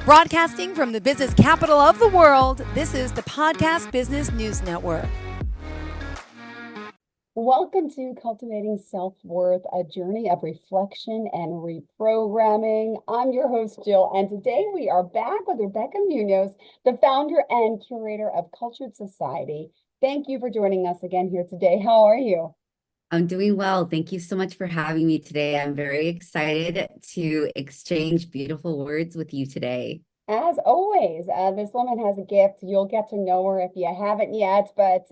Broadcasting from the business capital of the world, this is the Podcast Business News Network. Welcome to Cultivating Self-Worth, a journey of reflection and reprogramming. I'm your host, Jill, and today we are back with Rebecca Muñoz, the founder and curator of Cultured Society. Thank you for joining us again here today. How are you? I'm doing well. Thank you so much for having me today. I'm very excited to exchange beautiful words with you today. As always, this woman has a gift. You'll get to know her if you haven't yet, but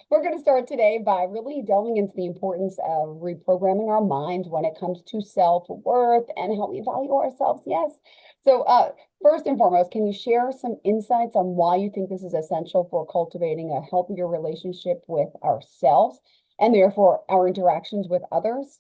we're going to start today by really delving into the importance of reprogramming our mind when it comes to self-worth and how we value ourselves. Yes. So first and foremost, can you share some insights on why you think this is essential for cultivating a healthier relationship with ourselves and therefore our interactions with others?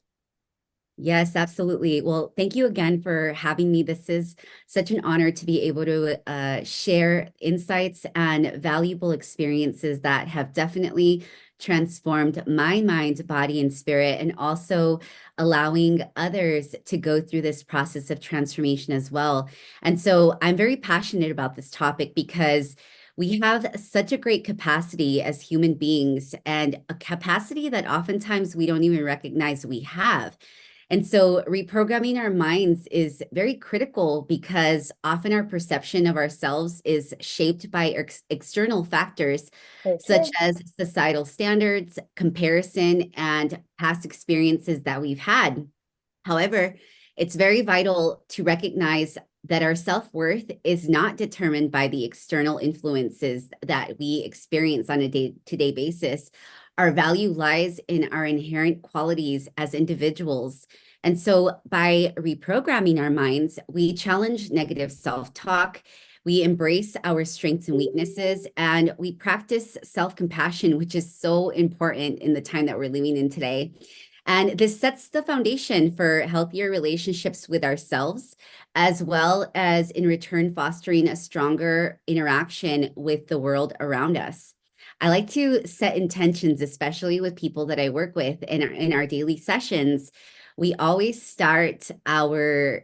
Yes, absolutely. Well, thank you again for having me. This is such an honor to be able to share insights and valuable experiences that have definitely transformed my mind, body, and spirit, and also allowing others to go through this process of transformation as well. And so I'm very passionate about this topic because we have such a great capacity as human beings, and a capacity that oftentimes we don't even recognize we have. And so reprogramming our minds is very critical because often our perception of ourselves is shaped by external factors such as societal standards, comparison, and past experiences that we've had. However, it's very vital to recognize that our self-worth is not determined by the external influences that we experience on a day-to-day basis. Our value lies in our inherent qualities as individuals. And so by reprogramming our minds, we challenge negative self-talk, we embrace our strengths and weaknesses, and we practice self-compassion, which is so important in the time that we're living in today. And this sets the foundation for healthier relationships with ourselves, as well as in return fostering a stronger interaction with the world around us. I like to set intentions, especially with people that I work with in our daily sessions. We always start our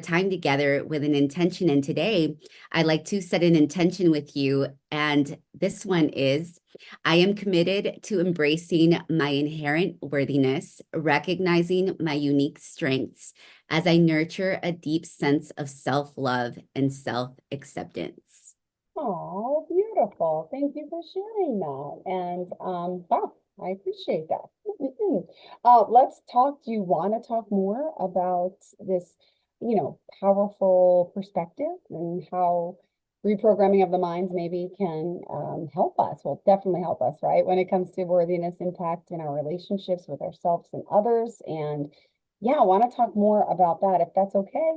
time together with an intention. And today, I'd like to set an intention with you. And this one is, I am committed to embracing my inherent worthiness, recognizing my unique strengths as I nurture a deep sense of self-love and self-acceptance. Oh, beautiful. Thank you for sharing that. And wow, I appreciate that. Let's talk. Do you want to talk more about this, powerful perspective and how reprogramming of the minds maybe can help us? Well, definitely help us, right? When it comes to worthiness impact in our relationships with ourselves and others. And yeah, I want to talk more about that if that's okay.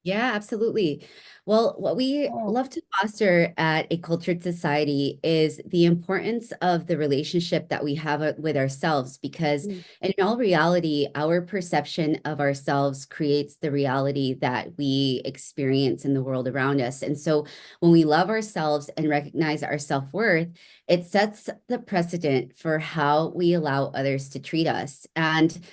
Yeah, absolutely. Well, what we love to foster at a cultured society is the importance of the relationship that we have with ourselves, because in all reality, our perception of ourselves creates the reality that we experience in the world around us. And so when we love ourselves and recognize our self-worth, it sets the precedent for how we allow others to treat us. And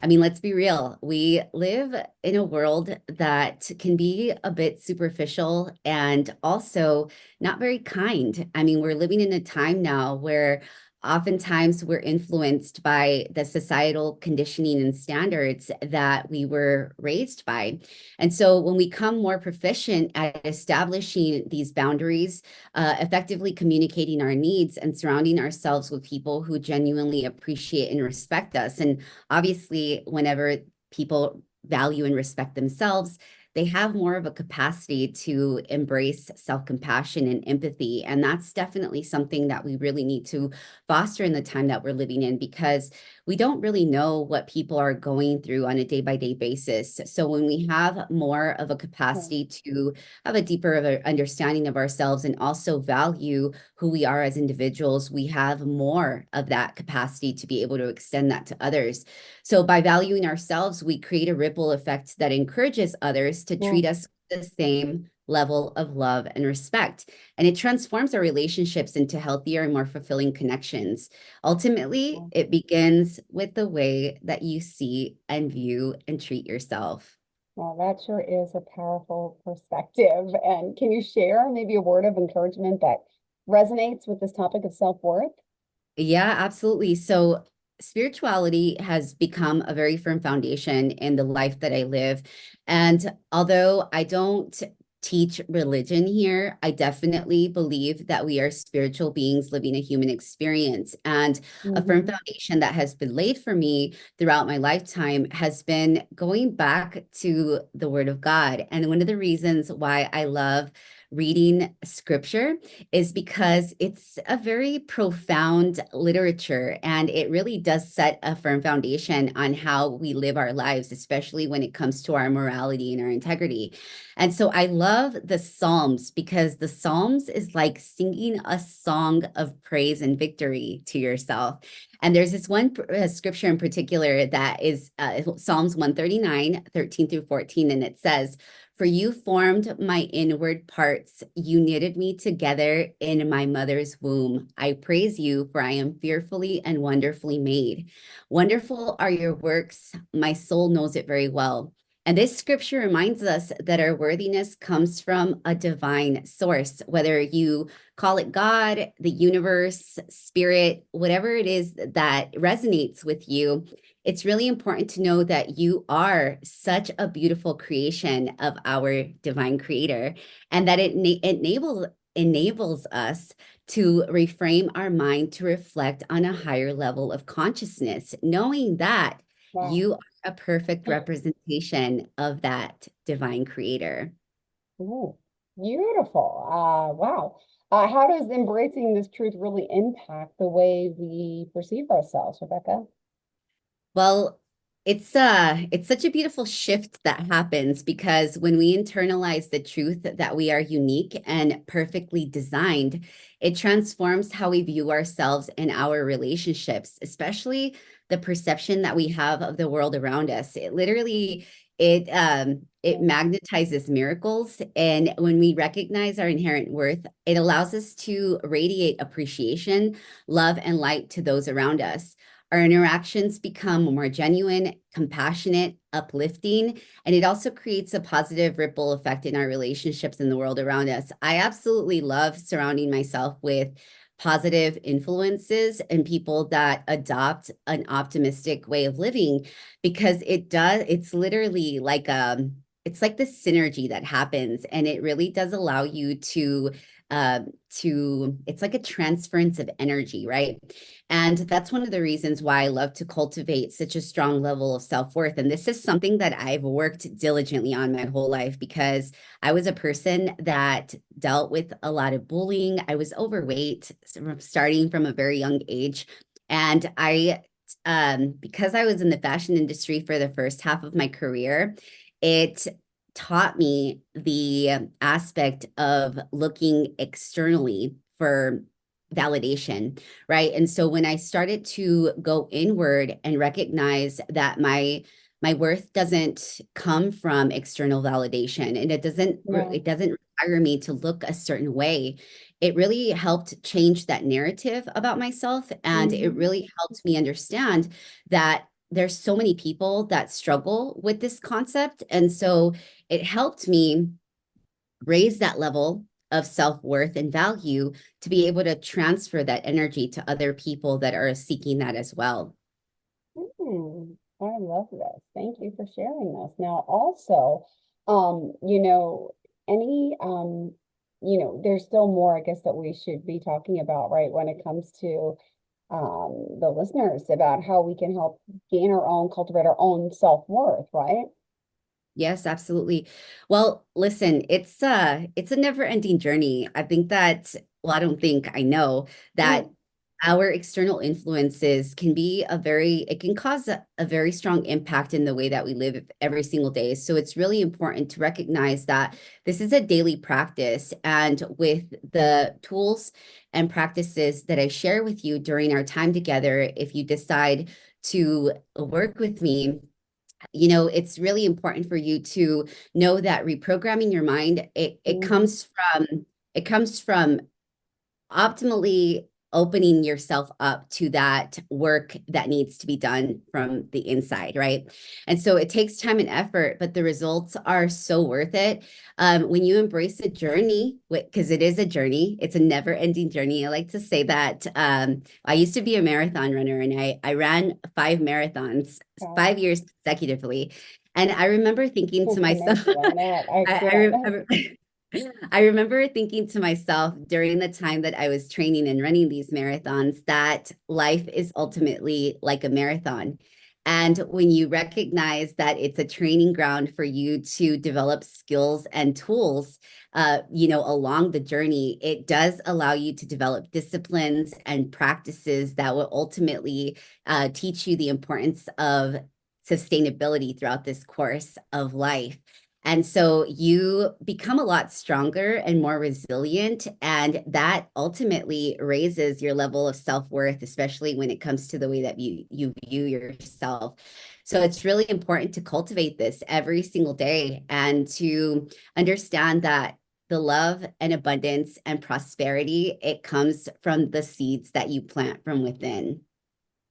I mean, let's be real. We live in a world that can be a bit superficial and also not very kind. I mean, we're living in a time now where oftentimes we're influenced by the societal conditioning and standards that we were raised by. And so when we become more proficient at establishing these boundaries, effectively communicating our needs and surrounding ourselves with people who genuinely appreciate and respect us. And obviously, whenever people value and respect themselves, they have more of a capacity to embrace self-compassion and empathy. And that's definitely something that we really need to foster in the time that we're living in, because we don't really know what people are going through on a day-by-day basis. So when we have more of a capacity to have a deeper of a understanding of ourselves and also value who we are as individuals, we have more of that capacity to be able to extend that to others. So by valuing ourselves, we create a ripple effect that encourages others to treat us with the same level of love and respect. And it transforms our relationships into healthier and more fulfilling connections. Ultimately, it begins with the way that you see and view and treat yourself. Well, that sure is a powerful perspective. And can you share maybe a word of encouragement that resonates with this topic of self-worth? Yeah, absolutely. So spirituality has become a very firm foundation in the life that I live. And although I don't teach religion here, I definitely believe that we are spiritual beings living a human experience. And a firm Hmm. foundation that has been laid for me throughout my lifetime has been going back to the Word of God. And one of the reasons why I love reading scripture is because it's a very profound literature and it really does set a firm foundation on how we live our lives, especially when it comes to our morality and our integrity. And so I love the Psalms because the Psalms is like singing a song of praise and victory to yourself. And there's this one scripture in particular that is Psalms 139, 13 through 14, and it says, for you formed my inward parts. You knitted me together in my mother's womb. I praise you, for I am fearfully and wonderfully made. Wonderful are your works. My soul knows it very well. And this scripture reminds us that our worthiness comes from a divine source, whether you call it God, the universe, spirit, whatever it is that resonates with you. It's really important to know that you are such a beautiful creation of our divine creator and that it enables us to reframe our mind to reflect on a higher level of consciousness, knowing that Wow. you are a perfect representation of that divine creator. Ooh, beautiful. Wow. How does embracing this truth really impact the way we perceive ourselves, Rebecca? Well, it's such a beautiful shift that happens because when we internalize the truth that we are unique and perfectly designed, it transforms how we view ourselves and our relationships, especially the perception that we have of the world around us. It Yeah. magnetizes miracles, and when we recognize our inherent worth, it allows us to radiate appreciation, love, and light to those around us. Our interactions become more genuine, compassionate, uplifting, and it also creates a positive ripple effect in our relationships in the world around us. I absolutely love surrounding myself with positive influences and people that adopt an optimistic way of living because it's literally like it's like the synergy that happens and it really does allow you uh it's like a transference of energy, right? And that's one of the reasons why I love to cultivate such a strong level of self-worth. And this is something that I've worked diligently on my whole life because I was a person that dealt with a lot of bullying. I was overweight starting from a very young age. And because I was in the fashion industry for the first half of my career, it taught me the aspect of looking externally for validation, right? And so when I started to go inward and recognize that my worth doesn't come from external validation and Yeah. it doesn't require me to look a certain way, it really helped change that narrative about myself and it Hmm. really helped me understand that there's so many people that struggle with this concept, and so it helped me raise that level of self-worth and value to be able to transfer that energy to other people that are seeking that as well. I love this. Thank you for sharing this. Now, also, any, there's still more, I guess, that we should be talking about, right, when it comes to the listeners about how we can help gain our own, cultivate our own self-worth, right? Yes, absolutely. Well, listen, it's a never-ending journey. I think that, well, I don't think I know that Mhm. our external influences can be it can cause a very strong impact in the way that we live every single day. So it's really important to recognize that this is a daily practice. And with the tools and practices that I share with you during our time together, if you decide to work with me, it's really important for you to know that reprogramming your mind, Mhm. it comes from optimally opening yourself up to that work that needs to be done from the inside, right? And so it takes time and effort, but the results are so worth it. When you embrace a journey, because it is a journey, it's a never-ending journey. I like to say that I used to be a marathon runner, and I ran 5 marathons, Wow. 5 years consecutively. And I remember thinking to Can't myself, imagine that. I I, I, can't. re- I remember thinking to myself during the time that I was training and running these marathons that life is ultimately like a marathon. And when you recognize that it's a training ground for you to develop skills and tools, along the journey, it does allow you to develop disciplines and practices that will ultimately teach you the importance of sustainability throughout this course of life. And so you become a lot stronger and more resilient, and that ultimately raises your level of self-worth, especially when it comes to the way that you view yourself. So it's really important to cultivate this every single day and to understand that the love and abundance and prosperity, it comes from the seeds that you plant from within.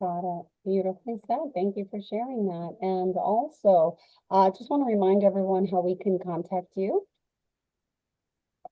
Got it. Beautifully said. Thank you for sharing that. And also, just want to remind everyone how we can contact you.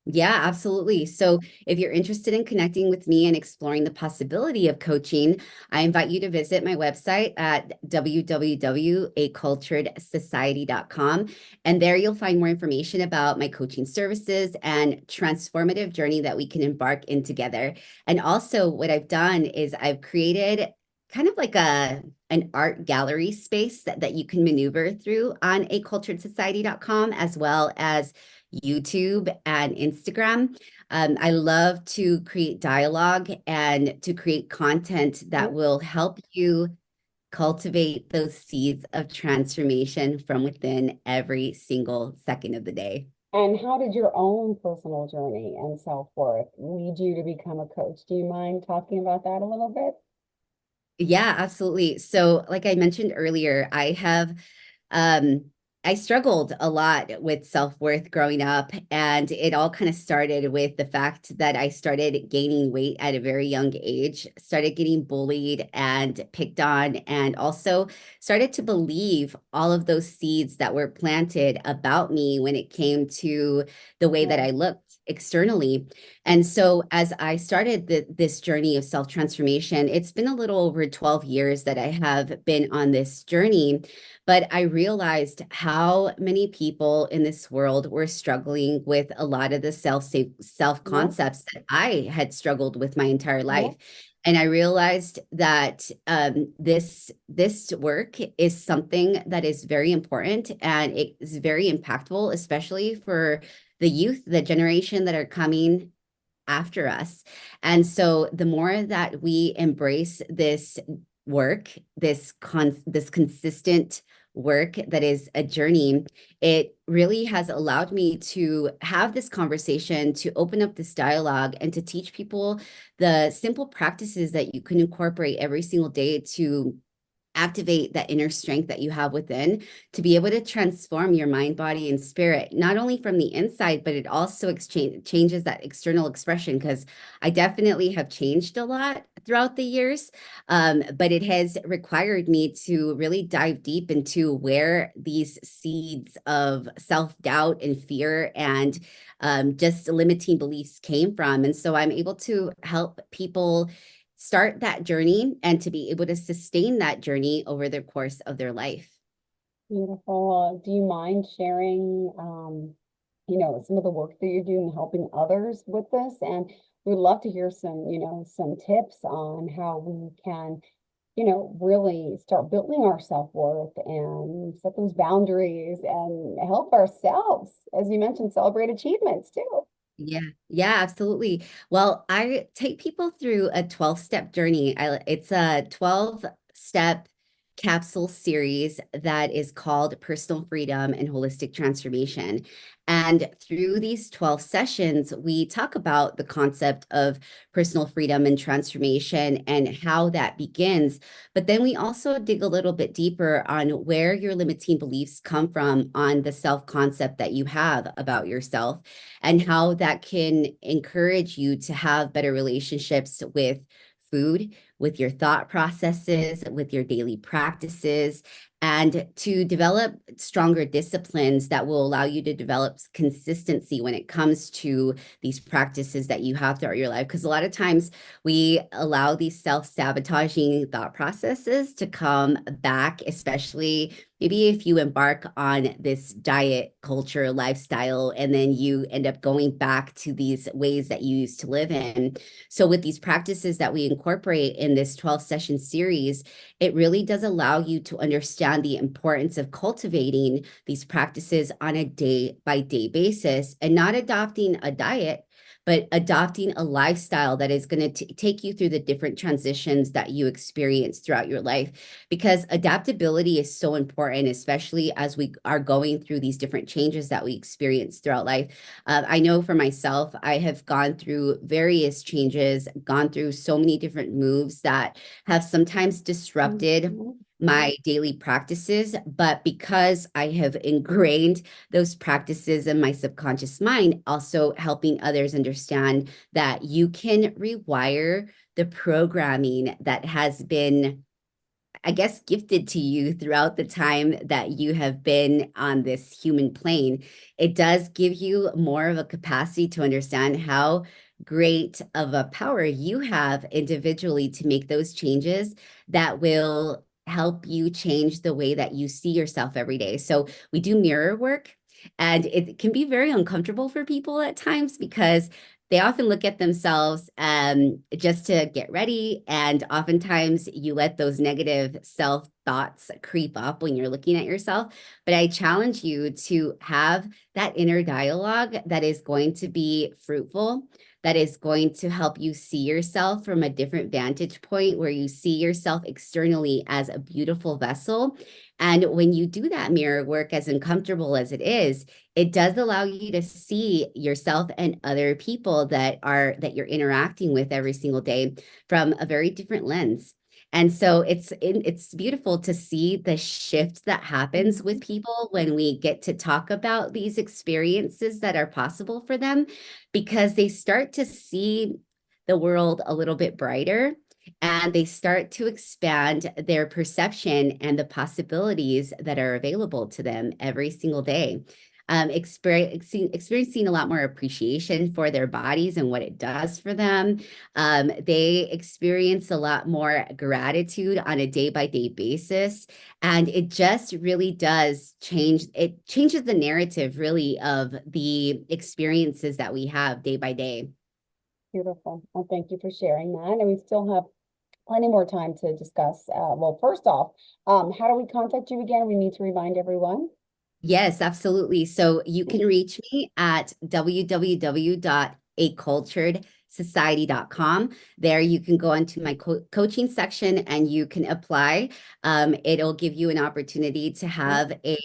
Yeah, absolutely. So if you're interested in connecting with me and exploring the possibility of coaching, I invite you to visit my website at www.aculturedsociety.com. And there you'll find more information about my coaching services and transformative journey that we can embark in together. And also what I've done is I've created kind of like an art gallery space that you can maneuver through on aculturedsociety.com, as well as YouTube and Instagram. I love to create dialogue and to create content that will help you cultivate those seeds of transformation from within every single second of the day. And how did your own personal journey and self-worth lead you to become a coach? Do you mind talking about that a little bit? Yeah, absolutely. So, like I mentioned earlier, um, I struggled a lot with self-worth growing up, and it all kind of started with the fact that I started gaining weight at a very young age, started getting bullied and picked on, and also started to believe all of those seeds that were planted about me when it came to the way that Yeah. I looked externally. And so as I started this journey of self-transformation, it's been a little over 12 years that I have been on this journey, but I realized how many people in this world were struggling with a lot of the self Yeah. concepts that I had struggled with my entire Yeah. life. And I realized that this work is something that is very important and it is very impactful, especially for the youth, the generation that are coming after us. And so the more that we embrace this work, this consistent work that is a journey, it really has allowed me to have this conversation, to open up this dialogue, and to teach people the simple practices that you can incorporate every single day to activate that inner strength that you have within to be able to transform your mind, body, and spirit, not only from the inside, but it also changes that external expression. Because I definitely have changed a lot throughout the years, but it has required me to really dive deep into where these seeds of self-doubt and fear and just limiting beliefs came from. And so I'm able to help people start that journey and to be able to sustain that journey over the course of their life. Beautiful. Do you mind sharing, some of the work that you're doing, helping others with this? And we'd love to hear some tips on how we can, really start building our self-worth and set those boundaries and help ourselves, as you mentioned, celebrate achievements too. Yeah, absolutely. Well, I take people through a 12-step journey. It's a 12-step capsule series that is called Personal Freedom and Holistic Transformation. And through these 12 sessions, we talk about the concept of personal freedom and transformation and how that begins. But then we also dig a little bit deeper on where your limiting beliefs come from on the self-concept that you have about yourself and how that can encourage you to have better relationships with food, with your thought processes, with your daily practices, and to develop stronger disciplines that will allow you to develop consistency when it comes to these practices that you have throughout your life. Because a lot of times we allow these self-sabotaging thought processes to come back, especially maybe if you embark on this diet culture lifestyle, and then you end up going back to these ways that you used to live in. So with these practices that we incorporate in this 12-session series, it really does allow you to understand the importance of cultivating these practices on a day-by-day basis and not adopting a diet, but adopting a lifestyle that is going to take you through the different transitions that you experience throughout your life. Because adaptability is so important, especially as we are going through these different changes that we experience throughout life. I know for myself, I have gone through various changes, gone through so many different moves that have sometimes disrupted my daily practices, but because I have ingrained those practices in my subconscious mind, also helping others understand that you can rewire the programming that has been, I guess, gifted to you throughout the time that you have been on this human plane. It does give you more of a capacity to understand how great of a power you have individually to make those changes that will help you change the way that you see yourself every day. So we do mirror work, and it can be very uncomfortable for people at times because they often look at themselves just to get ready. And oftentimes you let those negative self thoughts creep up when you're looking at yourself. But I challenge you to have that inner dialogue that is going to be fruitful, that is going to help you see yourself from a different vantage point, where you see yourself externally as a beautiful vessel. And when you do that mirror work, as uncomfortable as it does allow you to see yourself and other people that you're interacting with every single day from a very different lens. And so it's beautiful to see the shift that happens with people when we get to talk about these experiences that are possible for them, because they start to see the world a little bit brighter, and they start to expand their perception and the possibilities that are available to them every single day. Experiencing a lot more appreciation for their bodies and what it does for them. They experience a lot more gratitude on a day-by-day basis. And it just really does it changes the narrative really of the experiences that we have day by day. Beautiful. Well, thank you for sharing that. And we still have plenty more time to discuss. Well, first off, how do we contact you again? We need to remind everyone. Yes, absolutely. So you can reach me at www.aculturedsociety.com. There you can go into my coaching section and you can apply. It'll give you an opportunity to have a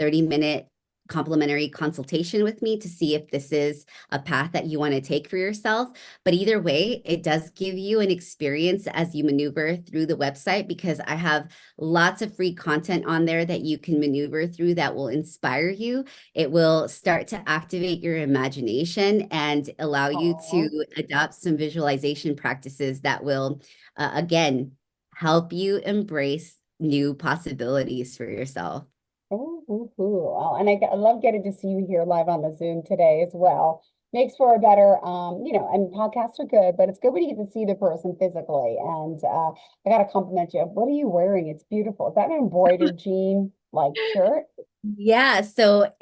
30-minute complimentary consultation with me to see if this is a path that you want to take for yourself. But either way, it does give you an experience as you maneuver through the website, because I have lots of free content on there that you can maneuver through that will inspire you. It will start to activate your imagination and allow you to adopt some visualization practices that will, again, help you embrace new possibilities for yourself. Oh, and I love getting to see you here live on the Zoom today as well. Makes for a better, and podcasts are good, but it's good when you get to see the person physically. And I got to compliment you. What are you wearing? It's beautiful. Is that an embroidered jean like shirt? Yeah, so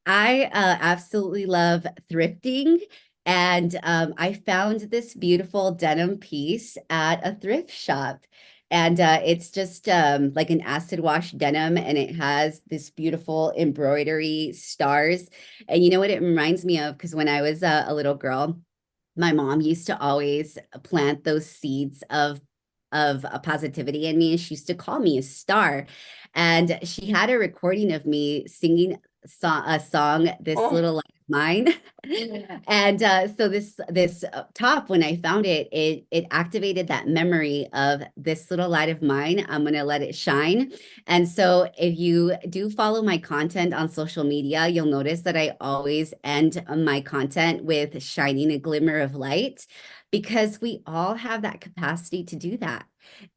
I absolutely love thrifting. And I found this beautiful denim piece at a thrift shop. And it's just like an acid wash denim, and it has this beautiful embroidery stars. And you know what it reminds me of? Because when I was a little girl, my mom used to always plant those seeds of of positivity in me, and she used to call me a star. And she had a recording of me singing a song, This Oh, Little Light of Mine. And so this top, when I found it, it activated that memory of this little light of mine. I'm gonna let it shine. And so if you do follow my content on social media, you'll notice that I always end my content with shining a glimmer of light, because we all have that capacity to do that.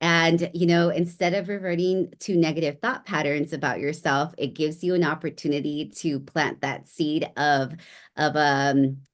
And, instead of reverting to negative thought patterns about yourself, it gives you an opportunity to plant that seed of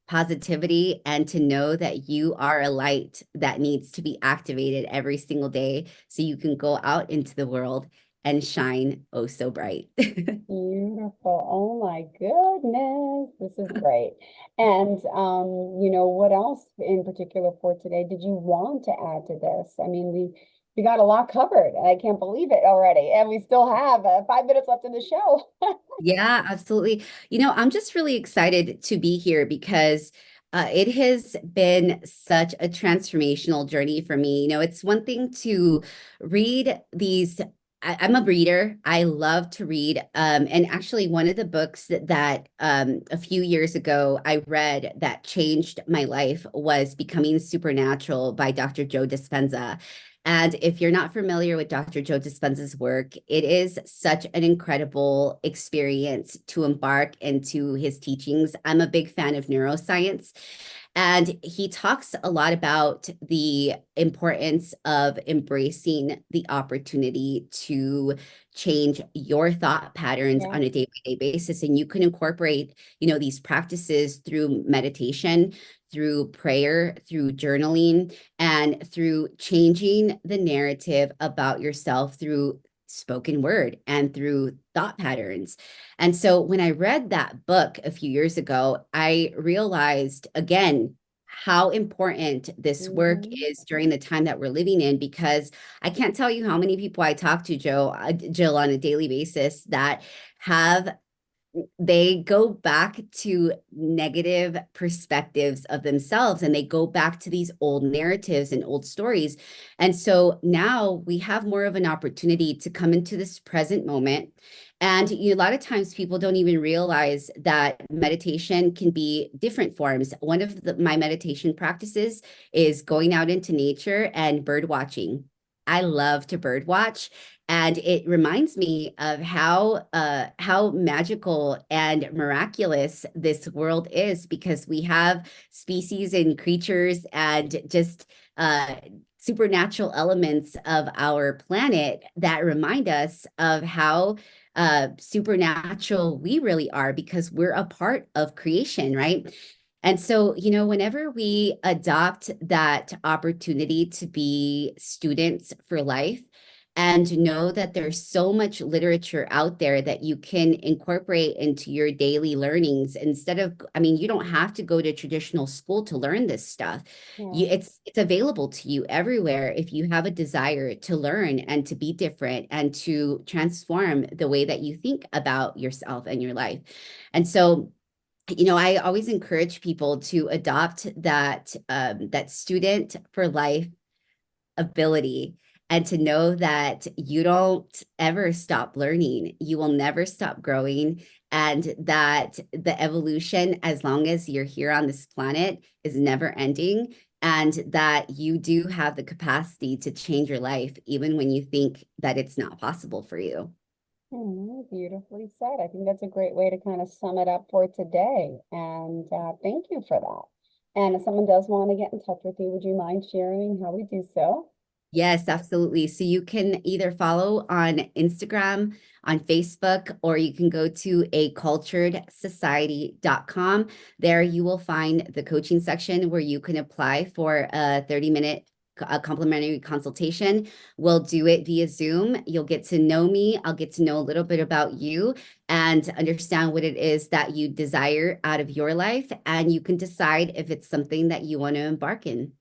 positivity, and to know that you are a light that needs to be activated every single day so you can go out into the world and shine oh so bright. beautiful. Oh my goodness. This is great. And what else in particular for today did you want to add to this? I mean, we got a lot covered, and I can't believe it already. And we still have 5 minutes left in the show. Yeah, absolutely. I'm just really excited to be here because it has been such a transformational journey for me. It's one thing to read these. I'm a reader. I love to read. And actually, one of the books that a few years ago I read that changed my life was Becoming Supernatural by Dr. Joe Dispenza. And if you're not familiar with Dr. Joe Dispenza's work, it is such an incredible experience to embark into his teachings. I'm a big fan of neuroscience, and he talks a lot about the importance of embracing the opportunity to change your thought patterns Yeah. on a day-by-day basis. And you can incorporate, these practices through meditation, through prayer, through journaling, and through changing the narrative about yourself through spoken word and through thought patterns. And so when I read that book a few years ago, I realized again how important this work Mhm. is during the time that we're living in, because I can't tell you how many people I talk to, Jill, on a daily basis that have they go back to negative perspectives of themselves, and they go back to these old narratives and old stories. And so now we have more of an opportunity to come into this present moment. And a lot of times people don't even realize that meditation can be different forms. One of my meditation practices is going out into nature and bird watching. I love to bird watch. And it reminds me of how magical and miraculous this world is, because we have species and creatures and just supernatural elements of our planet that remind us of how supernatural we really are, because we're a part of creation, right? And so, whenever we adopt that opportunity to be students for life, and know that there's so much literature out there that you can incorporate into your daily learnings, instead of, you don't have to go to traditional school to learn this stuff. Yeah. It's available to you everywhere if you have a desire to learn and to be different and to transform the way that you think about yourself and your life. And so, I always encourage people to adopt that student for life ability, and to know that you don't ever stop learning. You will never stop growing, and that the evolution, as long as you're here on this planet, is never ending, and that you do have the capacity to change your life even when you think that it's not possible for you. Beautifully said. I think that's a great way to kind of sum it up for today. And thank you for that. And if someone does want to get in touch with you, would you mind sharing how we do so? Yes, absolutely. So you can either follow on Instagram, on Facebook, or you can go to aculturedsociety.com. There you will find the coaching section where you can apply for a 30-minute complimentary consultation. We'll do it via Zoom. You'll get to know me. I'll get to know a little bit about you and understand what it is that you desire out of your life. And you can decide if it's something that you want to embark in.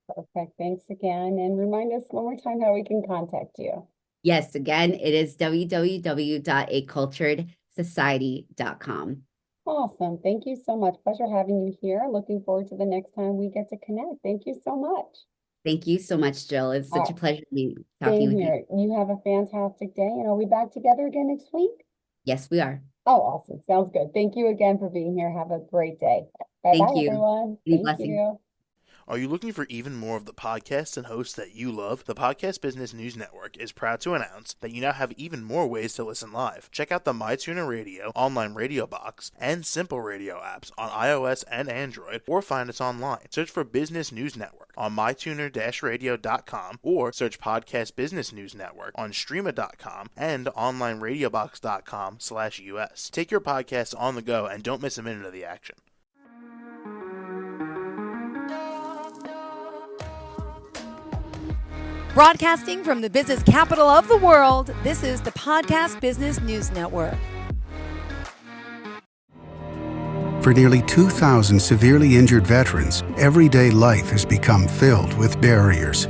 Perfect. Thanks again. And remind us one more time how we can contact you. Yes, again, it is www.aculturedsociety.com. Awesome. Thank you so much. Pleasure having you here. Looking forward to the next time we get to connect. Thank you so much. Thank you so much, Jill. It's such a pleasure talking Same with you. here. You have a fantastic day, and are we back together again next week? Yes, we are. Oh, awesome. Sounds good. Thank you again for being here. Have a great day. Bye-bye, Thank you. everyone. Many Thank blessings. you. Are you looking for even more of the podcasts and hosts that you love? The Podcast Business News Network is proud to announce that you now have even more ways to listen live. Check out the MyTuner Radio, online radio box, and Simple Radio apps on iOS and Android, or find us online. Search for Business News Network on mytuner-radio.com, or search Podcast Business News Network on streama.com and onlineradiobox.com/US. Take your podcasts on the go and don't miss a minute of the action. Broadcasting from the business capital of the world, this is the Podcast Business News Network. For nearly 2,000 severely injured veterans, everyday life has become filled with barriers.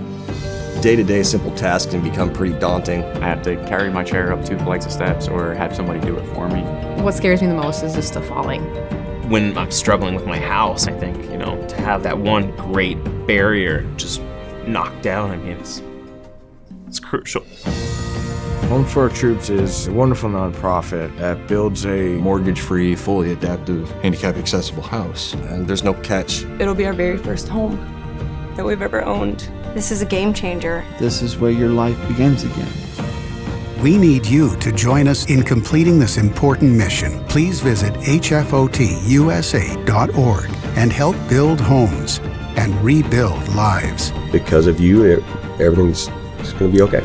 Day-to-day simple tasks can become pretty daunting. I have to carry my chair up 2 flights of steps or have somebody do it for me. What scares me the most is just the falling. When I'm struggling with my house, I think, to have that one great barrier just knocked down, it's crucial. Home for Our Troops is a wonderful nonprofit that builds a mortgage-free, fully adaptive, handicap-accessible house. And there's no catch. It'll be our very first home that we've ever owned. This is a game changer. This is where your life begins again. We need you to join us in completing this important mission. Please visit hfotusa.org and help build homes and rebuild lives. Because of you, everything's going to be okay.